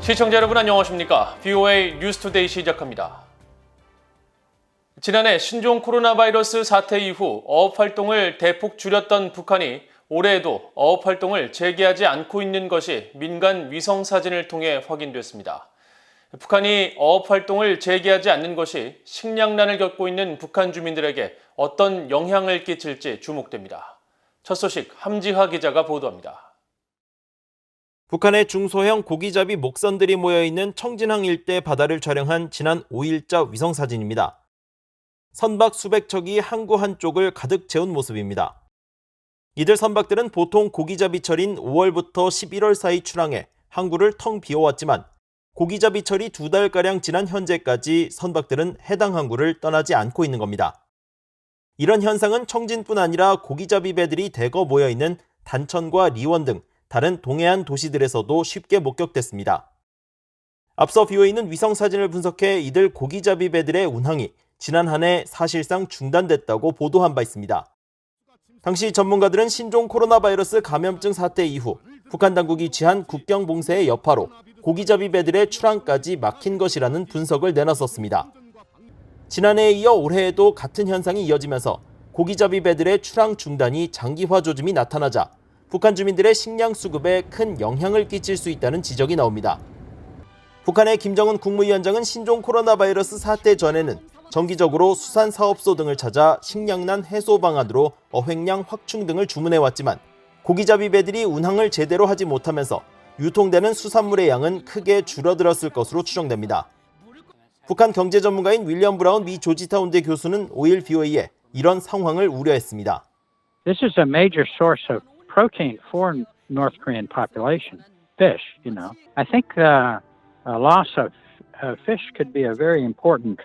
시청자 여러분 안녕하십니까? VOA 뉴스투데이 시작합니다. 지난해 신종 코로나 바이러스 사태 이후 어업 활동을 대폭 줄였던 북한이 올해에도 어업 활동을 재개하지 않고 있는 것이 민간 위성 사진을 통해 확인됐습니다. 북한이 어업 활동을 재개하지 않는 것이 식량난을 겪고 있는 북한 주민들에게 어떤 영향을 끼칠지 주목됩니다. 첫 소식 함지하 기자가 보도합니다. 북한의 중소형 고기잡이 목선들이 모여있는 청진항 일대 바다를 촬영한 지난 5일자 위성사진입니다. 선박 수백 척이 항구 한쪽을 가득 채운 모습입니다. 이들 선박들은 보통 고기잡이철인 5월부터 11월 사이 출항해 항구를 텅 비워왔지만 고기잡이철이 2달가량 지난 현재까지 선박들은 해당 항구를 떠나지 않고 있는 겁니다. 이런 현상은 청진뿐 아니라 고기잡이 배들이 대거 모여있는 단천과 리원 등 다른 동해안 도시들에서도 쉽게 목격됐습니다. 앞서 VOA는 위성사진을 분석해 이들 고기잡이 배들의 운항이 지난 한 해 사실상 중단됐다고 보도한 바 있습니다. 당시 전문가들은 신종 코로나 바이러스 감염증 사태 이후 북한 당국이 취한 국경 봉쇄의 여파로 고기잡이 배들의 출항까지 막힌 것이라는 분석을 내놨었습니다. 지난해에 이어 올해에도 같은 현상이 이어지면서 고기잡이 배들의 출항 중단이 장기화 조짐이 나타나자 북한 주민들의 식량 수급에 큰 영향을 끼칠 수 있다는 지적이 나옵니다. 북한의 김정은 국무위원장은 신종 코로나 바이러스 사태 전에는 정기적으로 수산사업소 등을 찾아 식량난 해소 방안으로 어획량 확충 등을 주문해왔지만 고기잡이 배들이 운항을 제대로 하지 못하면서 유통되는 수산물의 양은 크게 줄어들었을 것으로 추정됩니다. 북한 경제 전문가인 윌리엄 브라운 미 조지타운대 교수는 5일 VOA에 이런 상황을 우려했습니다. This is a major source of protein for North Korean population, fish, I think a loss of fish could be a very important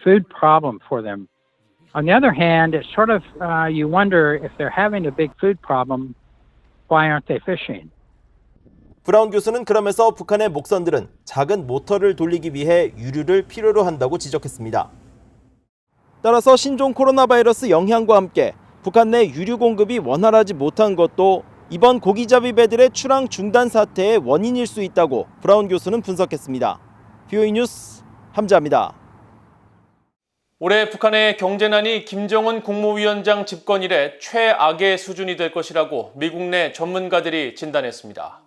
food problem for them. On the other hand, it's sort of, you wonder if they're having a big food problem, why aren't they fishing? 브라운 교수는 그러면서 북한의 목선들은 작은 모터를 돌리기 위해 유류를 필요로 한다고 지적했습니다. 따라서 신종 코로나 바이러스 영향과 함께 북한 내 유류 공급이 원활하지 못한 것도 이번 고기잡이 배들의 출항 중단 사태의 원인일 수 있다고 브라운 교수는 분석했습니다. VOA 뉴스 함지하입니다. 올해 북한의 경제난이 김정은 국무위원장 집권 이래 최악의 수준이 될 것이라고 미국 내 전문가들이 진단했습니다.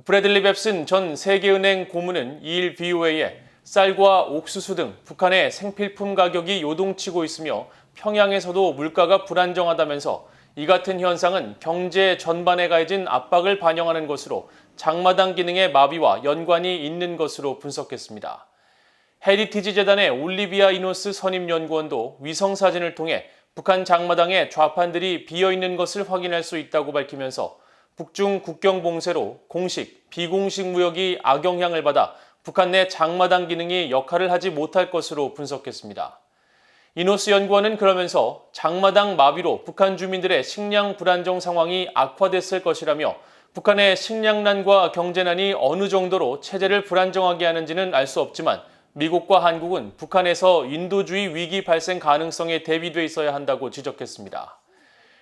브래들리 뱁슨 전 세계은행 고문은 2일 VOA에 쌀과 옥수수 등 북한의 생필품 가격이 요동치고 있으며 평양에서도 물가가 불안정하다면서 이 같은 현상은 경제 전반에 가해진 압박을 반영하는 것으로 장마당 기능의 마비와 연관이 있는 것으로 분석했습니다. 헤리티지 재단의 올리비아 이노스 선임연구원도 위성사진을 통해 북한 장마당의 좌판들이 비어있는 것을 확인할 수 있다고 밝히면서 북중 국경 봉쇄로 공식, 비공식 무역이 악영향을 받아 북한 내 장마당 기능이 역할을 하지 못할 것으로 분석했습니다. 이노스 연구원은 그러면서 장마당 마비로 북한 주민들의 식량 불안정 상황이 악화됐을 것이라며 북한의 식량난과 경제난이 어느 정도로 체제를 불안정하게 하는지는 알 수 없지만 미국과 한국은 북한에서 인도주의 위기 발생 가능성에 대비돼 있어야 한다고 지적했습니다.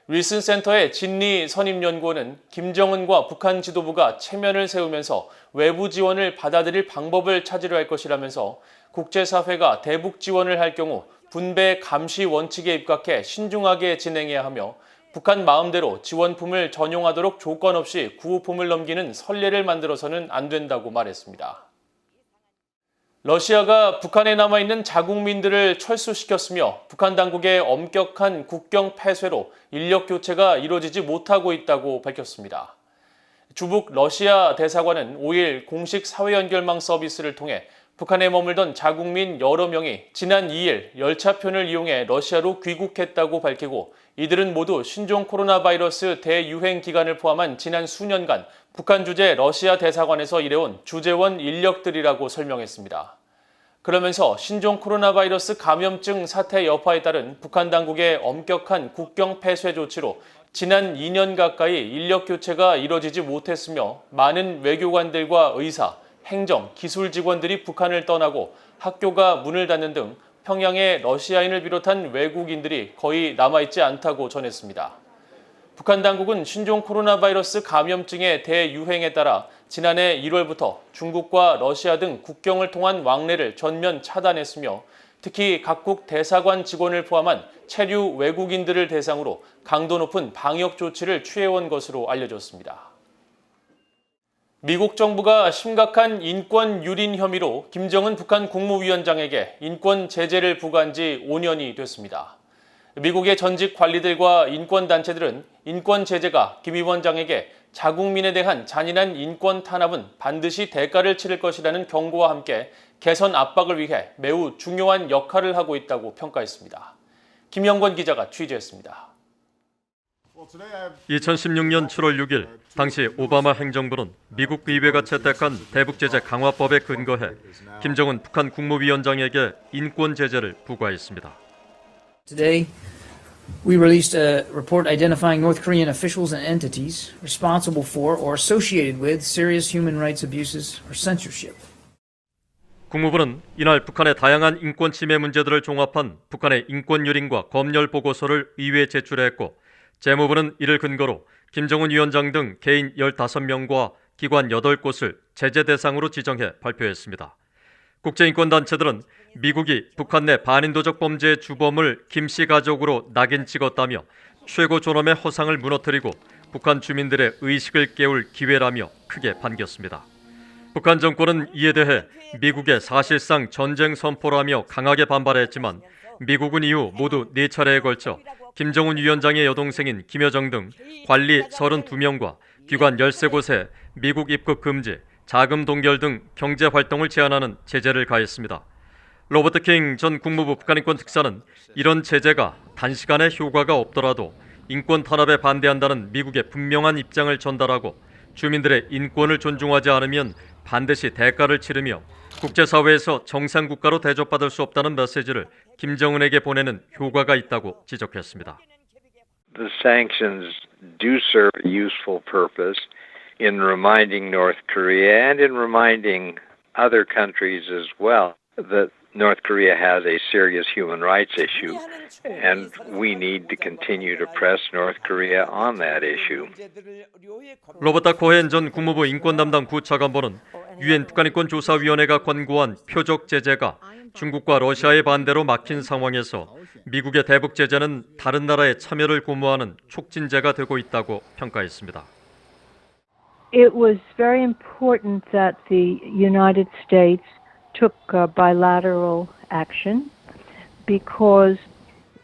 윌슨 센터의 진리 선임연구원은 김정은과 북한 지도부가 체면을 세우면서 외부 지원을 받아들일 방법을 찾으려 할 것이라면서 국제사회가 대북 지원을 할 경우 분배 감시 원칙에 입각해 신중하게 진행해야 하며 북한 마음대로 지원품을 전용하도록 조건 없이 구호품을 넘기는 선례를 만들어서는 안 된다고 말했습니다. 러시아가 북한에 남아있는 자국민들을 철수시켰으며 북한 당국의 엄격한 국경 폐쇄로 인력 교체가 이루어지지 못하고 있다고 밝혔습니다. 주북 러시아 대사관은 5일 공식 사회연결망 서비스를 통해 북한에 머물던 자국민 여러 명이 지난 2일 열차편을 이용해 러시아로 귀국했다고 밝히고 이들은 모두 신종 코로나 바이러스 대유행 기간을 포함한 지난 수년간 북한 주재 러시아 대사관에서 일해온 주재원 인력들이라고 설명했습니다. 그러면서 신종 코로나 바이러스 감염증 사태 여파에 따른 북한 당국의 엄격한 국경 폐쇄 조치로 지난 2년 가까이 인력 교체가 이뤄지지 못했으며 많은 외교관들과 의사, 행정, 기술 직원들이 북한을 떠나고 학교가 문을 닫는 등 평양에 러시아인을 비롯한 외국인들이 거의 남아있지 않다고 전했습니다. 북한 당국은 신종 코로나 바이러스 감염증의 대유행에 따라 지난해 1월부터 중국과 러시아 등 국경을 통한 왕래를 전면 차단했으며 특히 각국 대사관 직원을 포함한 체류 외국인들을 대상으로 강도 높은 방역 조치를 취해온 것으로 알려졌습니다. 미국 정부가 심각한 인권 유린 혐의로 김정은 북한 국무위원장에게 인권 제재를 부과한 지 5년이 됐습니다. 미국의 전직 관리들과 인권단체들은 인권 제재가 김 위원장에게 자국민에 대한 잔인한 인권 탄압은 반드시 대가를 치를 것이라는 경고와 함께 개선 압박을 위해 매우 중요한 역할을 하고 있다고 평가했습니다. 김영권 기자가 취재했습니다. 2016년 7월 6일 당시 오바마 행정부는 미국 의회가 채택한 대북제재 강화법에 근거해 김정은 북한 국무위원장에게 인권 제재를 부과했습니다. Today, we released a report identifying North Korean officials and entities responsible for or associated with serious human rights abuses or censorship. 국무부는 이날 북한의 다양한 인권 침해 문제들을 종합한 북한의 인권 유린과 검열 보고서를 의회에 제출했고 재무부는 이를 근거로 김정은 위원장 등 개인 15명과 기관 8곳을 제재 대상으로 지정해 발표했습니다. 국제인권단체들은 미국이 북한 내 반인도적 범죄의 주범을 김씨 가족으로 낙인 찍었다며 최고 존엄의 허상을 무너뜨리고 북한 주민들의 의식을 깨울 기회라며 크게 반겼습니다. 북한 정권은 이에 대해 미국의 사실상 전쟁 선포라며 강하게 반발했지만 미국은 이후 모두 4차례에 걸쳐 김정은 위원장의 여동생인 김여정 등 관리 32명과 기관 13곳에 미국 입국 금지, 자금 동결 등 경제 활동을 제한하는 제재를 가했습니다. 로버트 킹 전 국무부 북한인권 특사는 이런 제재가 단시간에 효과가 없더라도 인권 탄압에 반대한다는 미국의 분명한 입장을 전달하고 주민들의 인권을 존중하지 않으면 반드시 대가를 치르며 국제사회에서 정상국가로 대접받을 수 없다는 메시지를 김정은에게 보내는 효과가 있다고 지적했습니다. The sanctions do serve a useful purpose in reminding North Korea and in reminding other countries as well that North Korea has a serious human rights issue, and we need to continue to press North Korea on that issue. 로버타 코헨 전 국무부 인권 담당 부차관보는 유엔 북한인권조사위원회가 권고한 표적 제재가 중국과 러시아의 반대로 막힌 상황에서 미국의 대북 제재는 다른 나라의 참여를 고무하는 촉진제가 되고 있다고 평가했습니다. It was very important that the United States took bilateral action because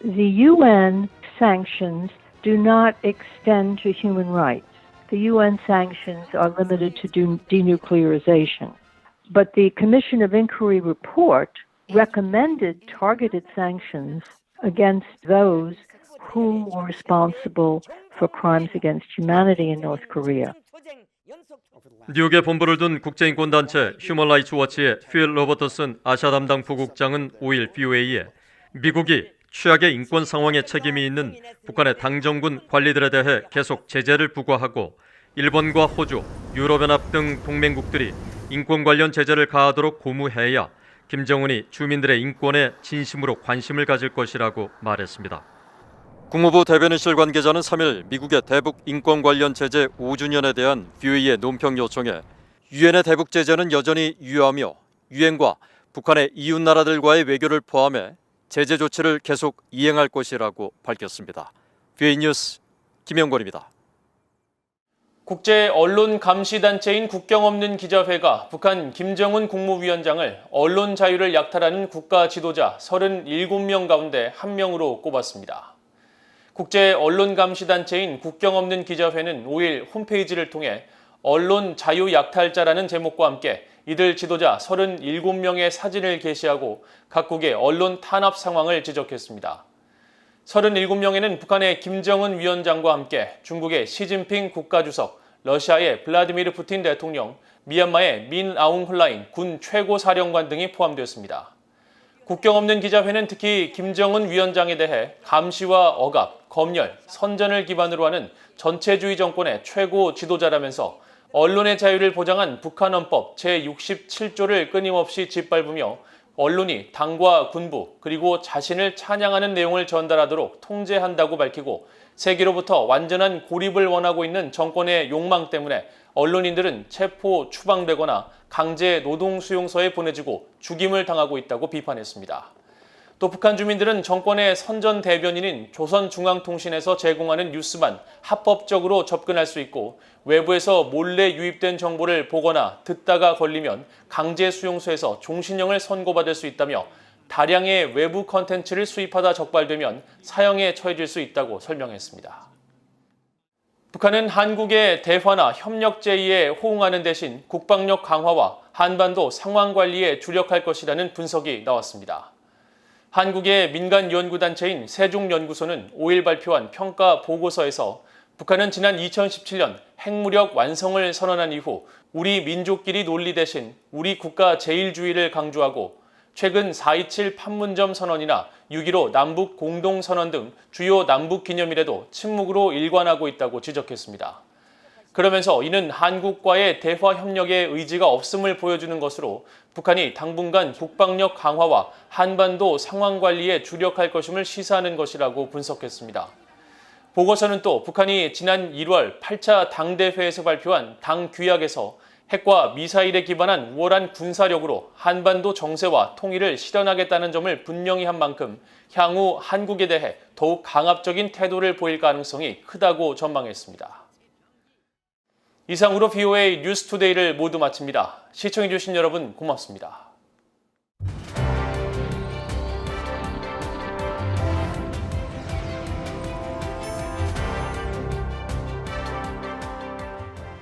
the UN sanctions do not extend to human rights. The UN sanctions are limited to denuclearization. But the Commission of Inquiry report recommended targeted sanctions against those who were responsible for crimes against humanity in North Korea. 뉴욕에 본부를 둔 국제인권단체 휴먼 라이츠 워치의 필 로버터슨 아시아 담당 부국장은 5일 BOA에 미국이 최악의 인권 상황에 책임이 있는 북한의 당정군 관리들에 대해 계속 제재를 부과하고 일본과 호주, 유럽연합 등 동맹국들이 인권 관련 제재를 가하도록 고무해야 김정은이 주민들의 인권에 진심으로 관심을 가질 것이라고 말했습니다. 국무부 대변인실 관계자는 3일 미국의 대북 인권 관련 제재 5주년에 대한 BOA의 논평 요청에 유엔의 대북 제재는 여전히 유효하며 유엔과 북한의 이웃 나라들과의 외교를 포함해 제재 조치를 계속 이행할 것이라고 밝혔습니다. BOA 뉴스 김영권입니다. 국제 언론 감시 단체인 국경 없는 기자회가 북한 김정은 국무위원장을 언론 자유를 약탈하는 국가 지도자 37명 가운데 1명으로 꼽았습니다. 국제 언론 감시 단체인 국경 없는 기자회는 5일 홈페이지를 통해 언론 자유 약탈자라는 제목과 함께 이들 지도자 37명의 사진을 게시하고 각국의 언론 탄압 상황을 지적했습니다. 37명에는 북한의 김정은 위원장과 함께 중국의 시진핑 국가주석, 러시아의 블라디미르 푸틴 대통령, 미얀마의 민 아웅 홀라인 군 최고사령관 등이 포함되었습니다. 국경 없는 기자회는 특히 김정은 위원장에 대해 감시와 억압, 검열, 선전을 기반으로 하는 전체주의 정권의 최고 지도자라면서 언론의 자유를 보장한 북한 헌법 제67조를 끊임없이 짓밟으며 언론이 당과 군부 그리고 자신을 찬양하는 내용을 전달하도록 통제한다고 밝히고 세계로부터 완전한 고립을 원하고 있는 정권의 욕망 때문에 언론인들은 체포, 추방되거나 강제 노동 수용소에 보내지고 죽임을 당하고 있다고 비판했습니다. 또 북한 주민들은 정권의 선전 대변인인 조선중앙통신에서 제공하는 뉴스만 합법적으로 접근할 수 있고 외부에서 몰래 유입된 정보를 보거나 듣다가 걸리면 강제 수용소에서 종신형을 선고받을 수 있다며 다량의 외부 컨텐츠를 수입하다 적발되면 사형에 처해질 수 있다고 설명했습니다. 북한은 한국의 대화나 협력 제의에 호응하는 대신 국방력 강화와 한반도 상황 관리에 주력할 것이라는 분석이 나왔습니다. 한국의 민간 연구단체인 세종연구소는 5일 발표한 평가 보고서에서 북한은 지난 2017년 핵무력 완성을 선언한 이후 우리 민족끼리 논리 대신 우리 국가 제일주의를 강조하고 최근 4.27 판문점 선언이나 6.15 남북 공동선언 등 주요 남북 기념일에도 침묵으로 일관하고 있다고 지적했습니다. 그러면서 이는 한국과의 대화 협력에 의지가 없음을 보여주는 것으로 북한이 당분간 국방력 강화와 한반도 상황 관리에 주력할 것임을 시사하는 것이라고 분석했습니다. 보고서는 또 북한이 지난 1월 8차 당대회에서 발표한 당 규약에서 핵과 미사일에 기반한 우월한 군사력으로 한반도 정세와 통일을 실현하겠다는 점을 분명히 한 만큼 향후 한국에 대해 더욱 강압적인 태도를 보일 가능성이 크다고 전망했습니다. 이상으로 VOA 뉴스투데이를 모두 마칩니다. 시청해주신 여러분 고맙습니다.